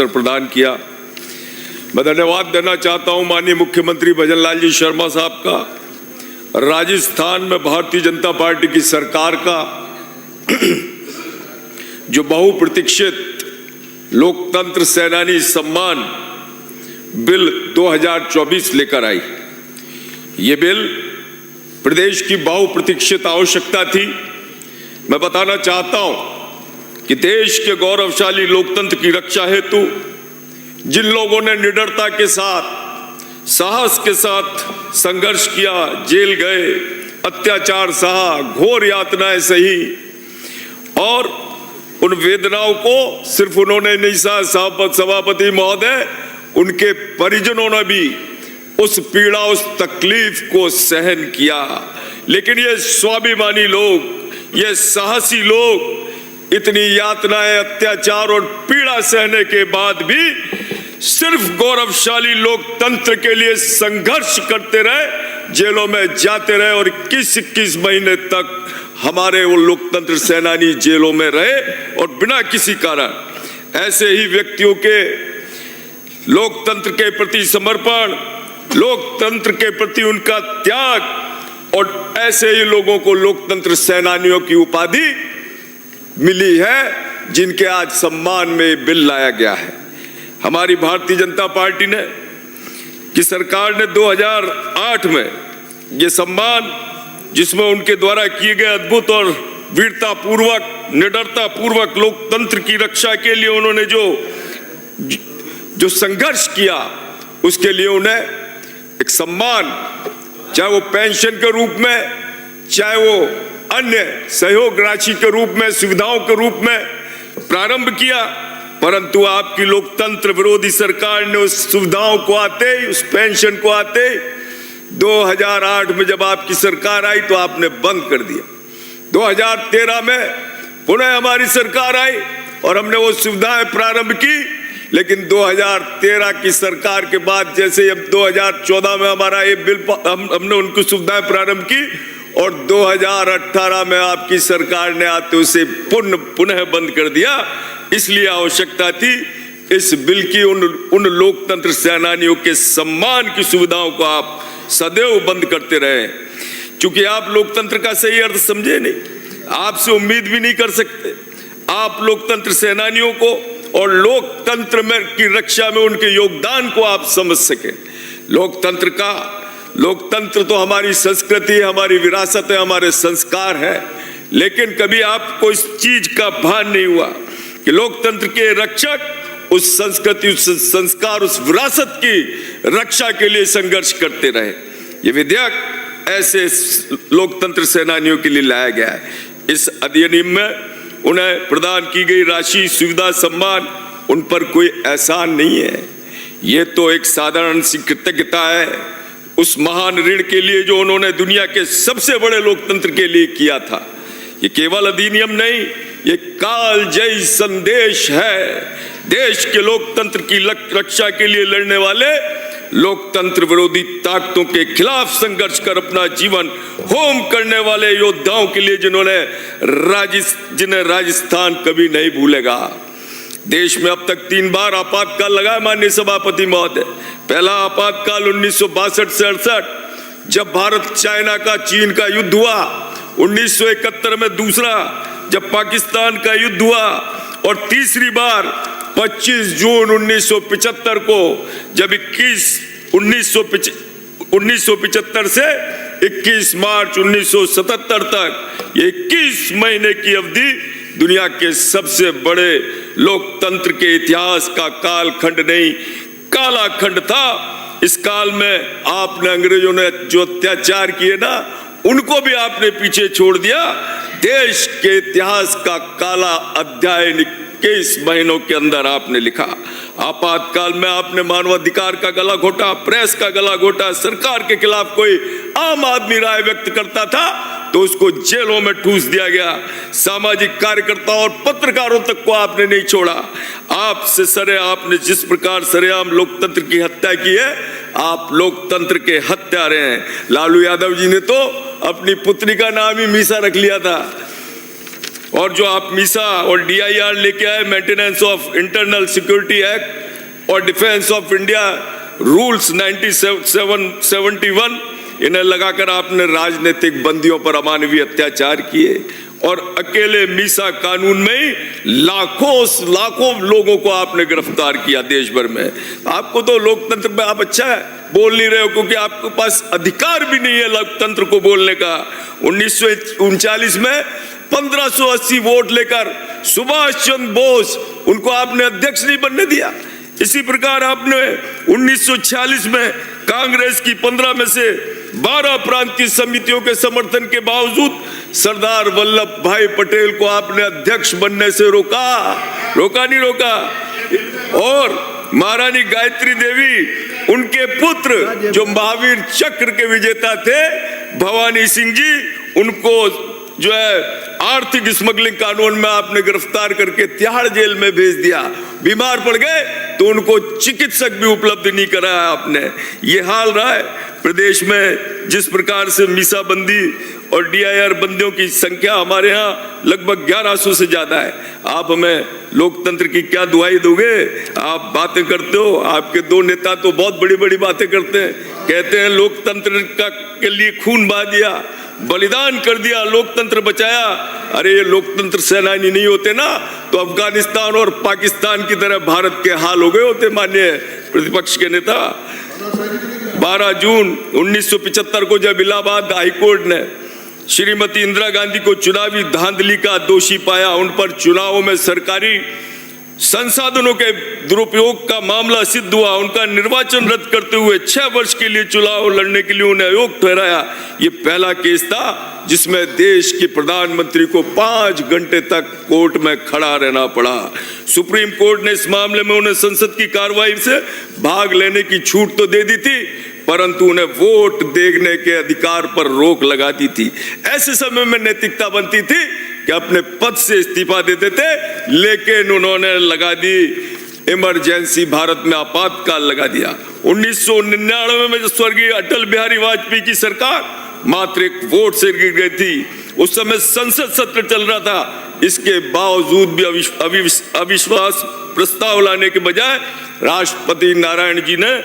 प्रदान किया। मैं धन्यवाद देना चाहता हूं माननीय मुख्यमंत्री भजन लाल जी शर्मा साहब का, राजस्थान में भारतीय जनता पार्टी की सरकार का जो बहुप्रतीक्षित लोकतंत्र सेनानी सम्मान बिल 2024 लेकर आई। ये बिल प्रदेश की बहुप्रतीक्षित आवश्यकता थी। मैं बताना चाहता हूं कि देश के गौरवशाली लोकतंत्र की रक्षा हेतु जिन लोगों ने निडरता के साथ, साहस के साथ संघर्ष किया, जेल गए, अत्याचार सहा, घोर यातनाएं सही, और उन वेदनाओं को सिर्फ उन्होंने नहीं सहा, सभापति महोदय, उनके परिजनों ने भी उस पीड़ा, उस तकलीफ को सहन किया। लेकिन ये स्वाभिमानी लोग, ये साहसी लोग इतनी यातनाएं, अत्याचार और पीड़ा सहने के बाद भी सिर्फ गौरवशाली लोकतंत्र के लिए संघर्ष करते रहे, जेलों में जाते रहे और 21 महीने तक हमारे वो लोकतंत्र सेनानी जेलों में रहे और बिना किसी कारण। ऐसे ही व्यक्तियों के लोकतंत्र के प्रति समर्पण, लोकतंत्र के प्रति उनका त्याग, और ऐसे ही लोगों को लोकतंत्र सेनानियों की उपाधि मिली है, जिनके आज सम्मान में बिल लाया गया है। हमारी भारतीय जनता पार्टी ने की सरकार ने 2008 में ये सम्मान, जिसमें उनके द्वारा किए गए अद्भुत और वीरता पूर्वक, निडरता पूर्वक लोकतंत्र की रक्षा के लिए उन्होंने जो संघर्ष किया, उसके लिए उन्हें एक सम्मान, चाहे वो पेंशन के रूप में, चाहे वो अन्य सहयोग राशि के रूप में, सुविधाओं के रूप में प्रारंभ किया। परंतु आपकी लोकतंत्र विरोधी सरकार ने उस सुविधाओं को आते, उस पेंशन को आते 2008 में जब आपकी सरकार आई तो आपने बंद कर दिया। 2013 में पुनः हमारी सरकार आई और हमने वो सुविधाएं प्रारंभ की, लेकिन 2013 की सरकार के बाद जैसे अब 2014 में हमारा ये बिल, हमने उनको सुविधाएं प्रारंभ की और 2018 में आपकी सरकार ने आते उसे पुनः बंद कर दिया। इसलिए आवश्यकता थी इस बिल की उन लोकतंत्र सेनानियों के सम्मान की सुविधाओं को आप सदैव बंद करते रहे। क्योंकि आप लोकतंत्र का सही अर्थ समझे नहीं, आपसे उम्मीद भी नहीं कर सकते आप लोकतंत्र सेनानियों को और लोकतंत्र में की रक्षा में उनके योगदान को आप समझ सके। लोकतंत्र तो हमारी संस्कृति है, हमारी विरासत है, हमारे संस्कार है, लेकिन कभी आपको इस चीज का भान नहीं हुआ कि लोकतंत्र के रक्षक उस संस्कृति, उस संस्कार, उस विरासत की रक्षा के लिए संघर्ष करते रहे। ये विधेयक ऐसे लोकतंत्र सेनानियों के लिए लाया गया है। इस अधिनियम में उन्हें प्रदान की गई राशि, सुविधा, सम्मान, उन पर कोई एहसान नहीं है। ये तो एक साधारण सी कृतज्ञता है उस महान ऋण के लिए जो उन्होंने दुनिया के सबसे बड़े लोकतंत्र के लिए किया था। ये केवल अधिनियम नहीं, ये कालजयी संदेश है। देश के लोकतंत्र की रक्षा के लिए लड़ने वाले, लोकतंत्र विरोधी ताकतों के खिलाफ संघर्ष कर अपना जीवन होम करने वाले योद्धाओं के लिए जिन्हें राजस्थान कभी नहीं भूलेगा। देश में अब तक 3 बार आपातकाल लगा माननीय सभापति महोदय। पहला आपातकाल 1962 से 68 जब भारत चाइना का, चीन का युद्ध हुआ, 1971 में दूसरा जब पाकिस्तान का युद्ध हुआ, और तीसरी बार 25 जून 1975 को जब 1975 से 21 मार्च 1977 तक ये 21 महीने की अवधि दुनिया के सबसे बड़े लोकतंत्र के इतिहास का कालखंड नहीं, काला खंड था। इस काल में आपने, अंग्रेजों ने जो अत्याचार किए ना, उनको भी आपने पीछे छोड़ दिया। देश के इतिहास का काला अध्याय 21 महीनों के अंदर आपने लिखा। आपातकाल में आपने मानवाधिकार का गला घोटा, प्रेस का गला घोटा, सरकार के खिलाफ कोई आम आदमी राय व्यक्त करता था तो उसको जेलों में ठूस दिया गया। सामाजिक कार्यकर्ताओं और पत्रकारों तक को आपने नहीं छोड़ा। आपने जिस प्रकार सरेआम लोकतंत्र की हत्या की है, आप लोकतंत्र के हत्यारे हैं। लालू यादव जी ने तो अपनी पुत्री का नाम ही मीसा रख लिया था। और जो आप मीसा और DIR लेके आए, maintenance of internal security act और डिफेंस ऑफ इंडिया रूल्स 1971, इन्हें लगाकर आपने राजनीतिक बंदियों पर अमानवीय अत्याचार किए और अकेले मीसा कानून में ही लाखों लोगों को आपने गिरफ्तार किया देश भर में। आपको तो लोकतंत्र में आप अच्छा है बोल नहीं रहे हो, क्योंकि आपके पास अधिकार भी नहीं है लोकतंत्र को बोलने का। 1939 में 1580 वोट लेकर सुभाष चंद्र बोस, उनको आपने अध्यक्ष नहीं बनने दिया। इसी प्रकार आपने 1946 में कांग्रेस की 15 में से 12 प्रांतीय समितियों के समर्थन के बावजूद सरदार वल्लभ भाई पटेल को आपने अध्यक्ष बनने से रोका नहीं रोका। और महारानी गायत्री देवी, उनके पुत्र जो महावीर चक्र के विजेता थे भवानी सिंह जी, उनको जो है आर्थिक स्मगलिंग कानून में आपने गिरफ्तार करके तिहाड़ जेल में भेज दिया। बीमार पड़ गए तो उनको चिकित्सक भी उपलब्ध नहीं कराया आपने। ये हाल रहा है प्रदेश में। जिस प्रकार से मीसा बंदी और DIR बंदियों की संख्या हमारे यहाँ लगभग 1100 से ज्यादा है। आप हमें लोकतंत्र की क्या दुहाई दोगे? आप बातें करते हो, आपके दो नेता तो बहुत बड़ी बड़ी बातें करते हैं, कहते हैं लोकतंत्र के लिए खून बहा दिया, बलिदान कर दिया, लोकतंत्र बचाया। अरे ये लोकतंत्र सेनानी नहीं होते ना तो अफगानिस्तान और पाकिस्तान की तरह भारत के हाल हो गए होते। माननीय प्रतिपक्ष के नेता, 12 जून 1975 को जब इलाहाबाद हाईकोर्ट ने श्रीमती इंदिरा गांधी को चुनावी धांधली का दोषी पाया, उन पर चुनावों में सरकारी संसाधनों के दुरुपयोग का मामला सिद्ध हुआ, उनका निर्वाचन रद्द करते हुए 6 वर्ष के लिए चुनाव लड़ने के लिए उन्हें अयोग्य ठहराया। ये पहला केस था जिसमें देश के प्रधानमंत्री को 5 घंटे तक कोर्ट में खड़ा रहना पड़ा। सुप्रीम कोर्ट ने इस मामले में उन्हें संसद की कार्रवाई से भाग लेने की छूट तो दे दी थी, परंतु उन्हें वोट देने के अधिकार पर रोक लगा दी थी। ऐसे समय में नैतिकता बनती थी कि अपने पद से इस्तीफा दे देते, लेकिन उन्होंने लगा दी इमरजेंसी, भारत में आपातकाल लगा दिया। 1999 में जो स्वर्गीय अटल बिहारी वाजपेयी की सरकार मात्र एक वोट से गिर गई थी, उस समय संसद सत्र चल रहा था, इसके बावजूद भी अविश्वास प्रस्ताव लाने के बजाय राष्ट्रपति नारायण जी ने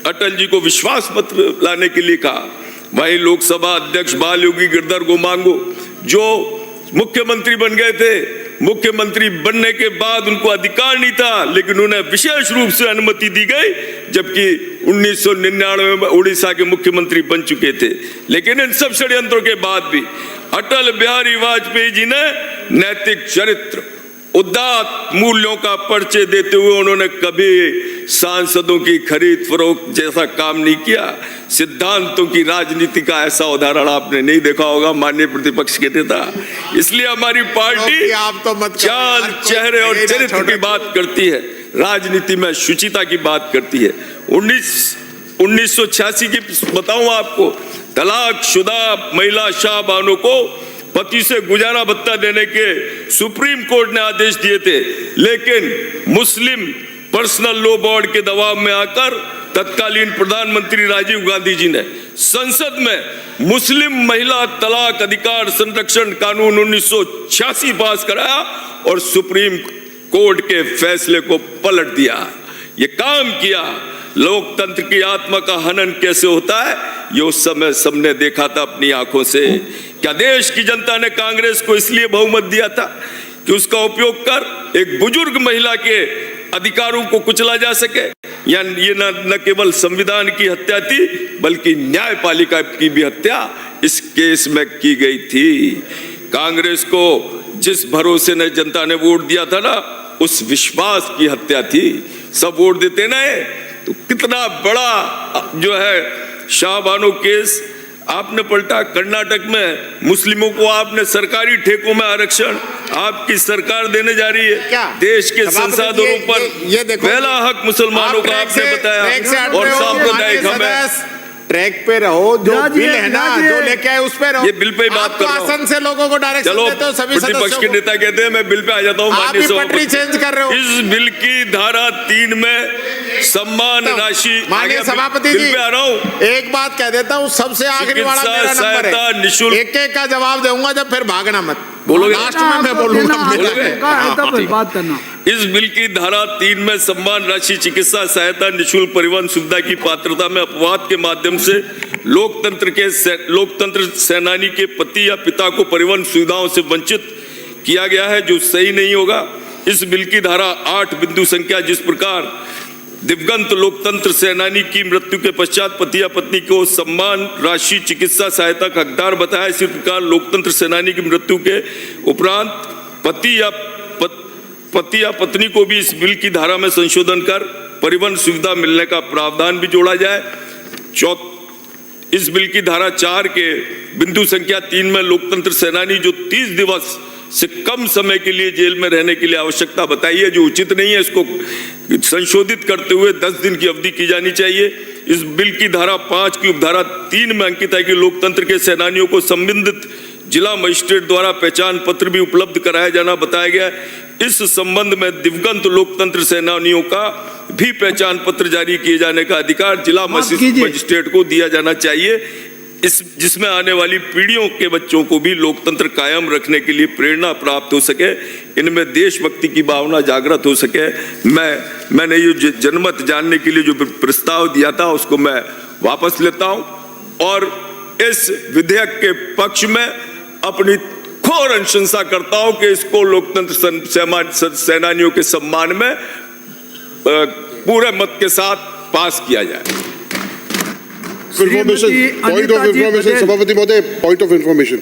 अटल जी को विश्वास पत्र लाने के लिए कहा। वहीं लोकसभा अध्यक्ष बाल योगी गिरधर गोमांगो जो मुख्यमंत्री बन गए थे, मुख्यमंत्री बनने के बाद उनको अधिकार नहीं था, लेकिन उन्हें विशेष रूप से अनुमति दी गई, जबकि 1999 में उड़ीसा के मुख्यमंत्री बन चुके थे। लेकिन इन सब षड्यंत्रों के बाद भी अटल बिहारी वाजपेयी जी ने नैतिक चरित्र, उदात्त मूल्यों का परिचय देते हुए उन्होंने कभी सांसदों की खरीद फरोख्त जैसा काम नहीं किया। सिद्धांतों की राजनीति का ऐसा उदाहरण आपने नहीं देखा होगा माननीय प्रतिपक्ष के नेता। इसलिए हमारी पार्टी आप तो मत चाल, चेहरे और चरित्र की बात करती है, राजनीति में शुचिता की बात करती है। 1986 की बताऊं आपको, तलाकशुदा महिला शाह बानो को पति से गुजारा भत्ता देने के सुप्रीम कोर्ट ने आदेश दिए थे, लेकिन मुस्लिम पर्सनल लॉ बोर्ड के दबाव में आकर तत्कालीन प्रधानमंत्री राजीव गांधी जी ने संसद में मुस्लिम महिला तलाक अधिकार संरक्षण कानून 1986 पास कराया और सुप्रीम कोर्ट के फैसले को पलट दिया। ये काम किया। लोकतंत्र की आत्मा का हनन कैसे होता है ये उस समय सबने देखा था अपनी आंखों से। क्या देश की जनता ने कांग्रेस को इसलिए बहुमत दिया था कि उसका उपयोग कर एक बुजुर्ग महिला के अधिकारों को कुचला जा सके? या ये न केवल संविधान की हत्या थी बल्कि न्यायपालिका की भी हत्या इस केस में की गई थी। कांग्रेस को जिस भरोसे ने जनता ने वोट दिया था ना, उस विश्वास की हत्या थी। सब वोट देते ना, तो कितना बड़ा जो है शाह बानो केस आपने पलटा। कर्नाटक में मुस्लिमों को आपने सरकारी ठेकों में आरक्षण आपकी सरकार देने जा रही है। क्या? देश के संसाधनों पर पहला हक मुसलमानों का आपने बताया और सांप्रदायिक हमें ट्रैक पे रहो। जो बिल है ना जो लेके आए उस पे रहो। ये बिल पे ही बात कर रहा हूं। आसन से लोगों को डायरेक्शन देते हो सभी प्रतिपक्ष के नेता कहते हैं मैं बिल पे आ जाता हूं। आप ही पटरी चेंज कर रहे हो। इस बिल की धारा 3 में सम्मान राशि माननीय आगे सभापति बिल जी, पे आ रहा हूं। एक बात कह देता हूँ, सबसे आखिरी वाला चिकित्सा मेरा नंबर सहायता है, निःशुल्क। एक एक का जवाब दूंगा, जब फिर भागना मत बोलोगे? लास्ट में मैं बोलूंगा। तब बात करना। इस बिल की धारा 3 में सम्मान राशि, चिकित्सा सहायता, निःशुल्क परिवहन सुविधा की पात्रता में अपवाद के माध्यम से लोकतंत्र सेनानी के पति या पिता को परिवहन सुविधाओं से वंचित किया गया है, जो सही नहीं होगा। इस बिल की धारा 8 बिंदु संख्या जिस प्रकार दिवंगत लोकतंत्र सेनानी की मृत्यु के पश्चात पति या पत्नी को सम्मान राशि, चिकित्सा सहायता का हकदार बताया, इसी प्रकार लोकतंत्र सेनानी की मृत्यु के उपरांत पति या पत्नी को भी इस बिल की धारा में संशोधन कर परिवहन सुविधा मिलने का प्रावधान भी जोड़ा जाए। इस बिल की धारा 4 के बिंदु संख्या 3 में लोकतंत्र सेनानी जो 30 दिवस से कम समय के लिए जेल में रहने के लिए आवश्यकता बताई है, जो उचित नहीं है, इसको संशोधित करते हुए 10 दिन की अवधि की जानी चाहिए। इस बिल की धारा 5 की उपधारा 3 में अंकित है कि लोकतंत्र के सेनानियों को संबंधित जिला मजिस्ट्रेट द्वारा पहचान पत्र भी उपलब्ध कराया जाना बताया गया। इस संबंध में दिवंगत लोकतंत्र सेनानियों का भी पहचान पत्र जारी किए जाने का अधिकार जिला मजिस्ट्रेट को दिया जाना चाहिए, जिसमें आने वाली पीढ़ियों के बच्चों को भी लोकतंत्र कायम रखने के लिए प्रेरणा प्राप्त हो सके, इनमें देशभक्ति की भावना जागृत हो सके। मैंने ये जनमत जानने के लिए जो प्रस्ताव दिया था उसको मैं वापस लेता हूं और इस विधेयक के पक्ष में अपनी घोर अनुशंसा करता हूं कि इसको लोकतंत्र सेनानियों के सम्मान में पूरे मत के साथ पास किया जाए। Information, point of information, सभापति महोदय, point of information.